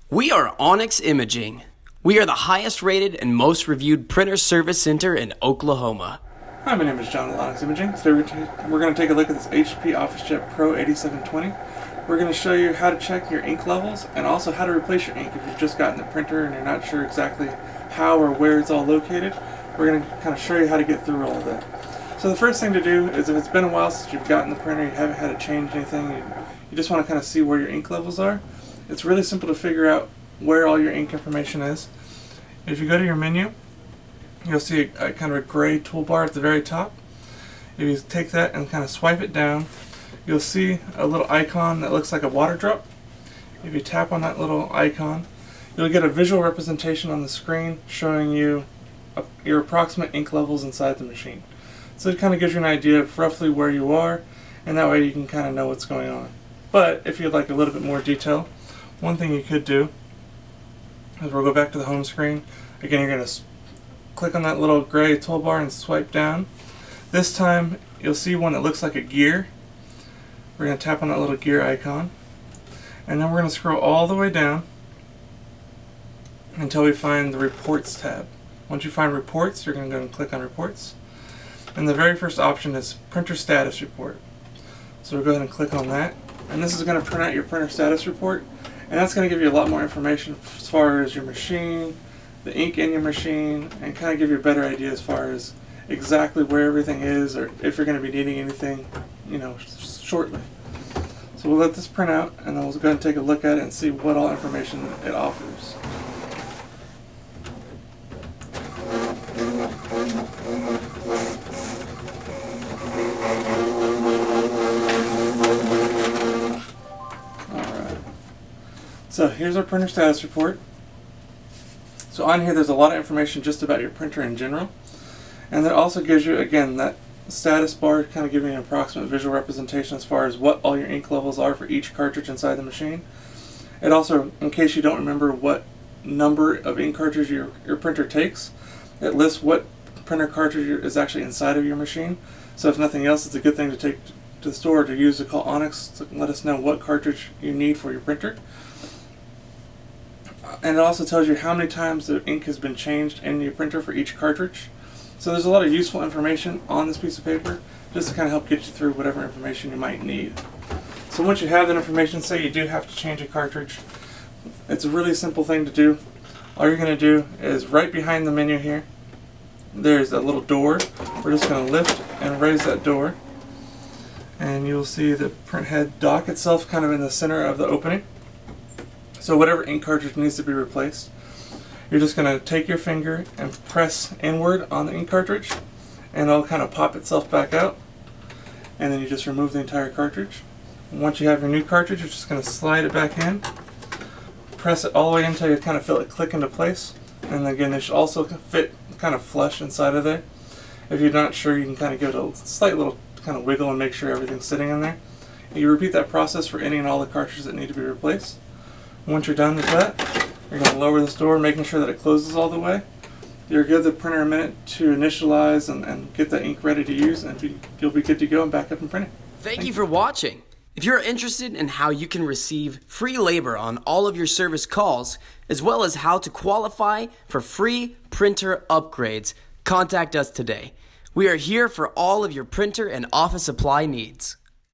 We are Onyx Imaging. We are the highest rated and most reviewed printer service center in Oklahoma. Hi, my name is John with Onyx Imaging. Today we're going to take a look at this HP Officejet Pro 8720. We're going to show you how to check your ink levels and also how to replace your ink if you've just gotten the printer and you're not sure exactly how or where it's all located. We're going to kind of show you how to get through all of that. So the first thing to do is, if it's been a while since you've gotten the printer, you haven't had to change anything, you just want to kind of see where your ink levels are. It's really simple to figure out where all your ink information is. If you go to your menu, you'll see a kind of a gray toolbar at the very top. If you take that and kind of swipe it down, you'll see a little icon that looks like a water drop. If you tap on that little icon, you'll get a visual representation on the screen showing you your approximate ink levels inside the machine. So it kind of gives you an idea of roughly where you are, and that way you can kind of know what's going on. But if you'd like a little bit more detail, one thing you could do is we'll go back to the home screen. Again, you're going to click on that little gray toolbar and swipe down. This time you'll see one that looks like a gear. We're going to tap on that little gear icon, and then we're going to scroll all the way down until we find the Reports tab. Once you find Reports, you're going to go and click on Reports, and the very first option is Printer Status Report. So we'll go ahead and click on that, and this is going to print out your printer status report, and that's going to give you a lot more information as far as your machine, the ink in your machine, and kind of give you a better idea as far as exactly where everything is, or if you're going to be needing anything, shortly. So we'll let this print out, and then we'll go ahead and take a look at it and see what all information it offers. Alright. So here's our printer status report. So on here there's a lot of information just about your printer in general. And that also gives you, again, that status bar, kind of giving you an approximate visual representation as far as what all your ink levels are for each cartridge inside the machine. It also, in case you don't remember what number of ink cartridge your printer takes, it lists what printer cartridge is actually inside of your machine. So if nothing else, it's a good thing to take to the store to use to call Onyx to let us know what cartridge you need for your printer. And it also tells you how many times the ink has been changed in your printer for each cartridge. So there's a lot of useful information on this piece of paper just to kind of help get you through whatever information you might need. So once you have that information, say you do have to change a cartridge, it's a really simple thing to do. All you're going to do is right behind the menu here, there's a little door. We're just going to lift and raise that door, and you'll see the print head dock itself kind of in the center of the opening. So whatever ink cartridge needs to be replaced, you're just going to take your finger and press inward on the ink cartridge, and it'll kind of pop itself back out, and then you just remove the entire cartridge. And once you have your new cartridge, you're just going to slide it back in, press it all the way in until you kind of feel it click into place, and again it should also fit kind of flush inside of there. If you're not sure, you can kind of give it a slight little kind of wiggle and make sure everything's sitting in there. And you repeat that process for any and all the cartridges that need to be replaced. Once you're done with that, you're going to lower this door, making sure that it closes all the way. You'll give the printer a minute to initialize and get the ink ready to use, and you'll be good to go and back up and printing. Thank you for watching. If you're interested in how you can receive free labor on all of your service calls, as well as how to qualify for free printer upgrades, contact us today. We are here for all of your printer and office supply needs.